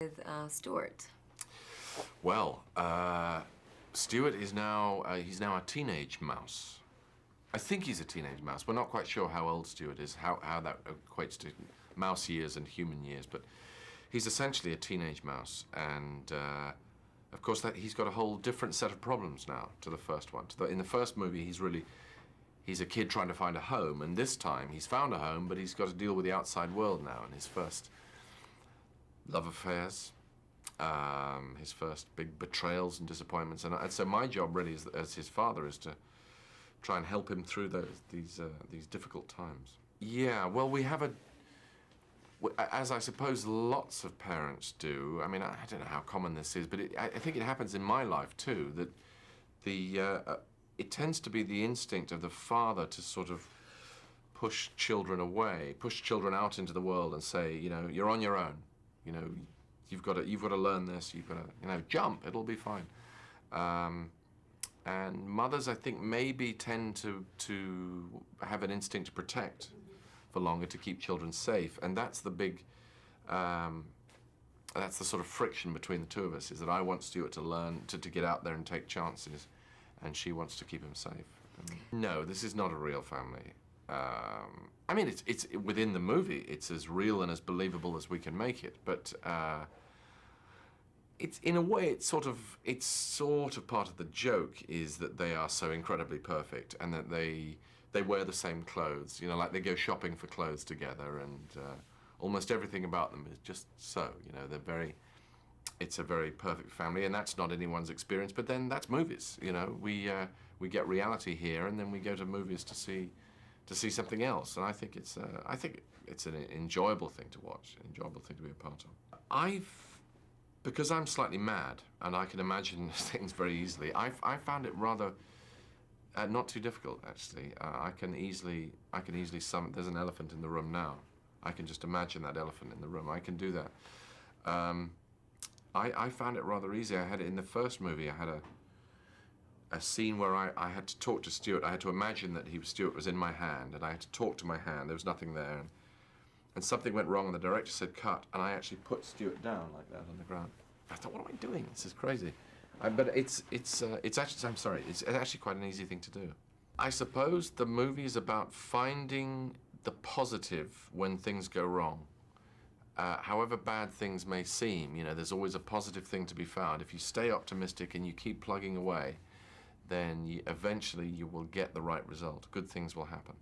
with Stuart? Well, Stuart is now, he's now a teenage mouse. I think he's a teenage mouse. We're not quite sure how old Stuart is, how that equates to mouse years and human years, but he's essentially a teenage mouse. And of course, he's got a whole different set of problems now to the first one. In the first movie, he's a kid trying to find a home, and this time he's found a home, but he's got to deal with the outside world now, and his first love affairs, his first big betrayals and disappointments. And so my job really as his father is to try and help him through these difficult times. Yeah, well, we have as I suppose lots of parents do. I mean, I don't know how common this is, but I think it happens in my life too, that it tends to be the instinct of the father to sort of push children away, push children out into the world and say, you know, you're on your own. You know, you've got to learn this. You've got to, you know, jump. It'll be fine. And mothers, I think, maybe tend to have an instinct to protect for longer, to keep children safe, and that's the big, that's the sort of friction between the two of us. Is that I want Stuart to learn to get out there and take chances, and she wants to keep him safe. No, this is not a real family. I mean, it's within the movie. It's as real and as believable as we can make it. But it's in a way, it's sort of part of the joke is that they are so incredibly perfect, and that they wear the same clothes. You know, like they go shopping for clothes together, and almost everything about them is just so. You know, it's a very perfect family, and that's not anyone's experience. But then that's movies. You know, we get reality here, and then we go to movies to see something else, and I think it's an enjoyable thing to watch, an enjoyable thing to be a part of. Because I'm slightly mad and I can imagine things very easily, I found it rather not too difficult, actually. I can easily summon. There's an elephant in the room now. I can just imagine that elephant in the room. I can do that. I found it rather easy. I had it in the first movie. I had a scene where I had to talk to Stuart. I had to imagine that Stuart was in my hand, and I had to talk to my hand. There was nothing there, and something went wrong, and the director said cut, and I actually put Stuart down like that on the ground. I thought, what am I doing? This is crazy. But it's actually, I'm sorry, it's actually quite an easy thing to do. I suppose the movie is about finding the positive when things go wrong. However bad things may seem, you know, there's always a positive thing to be found. If you stay optimistic and you keep plugging away, then eventually you will get the right result. Good things will happen.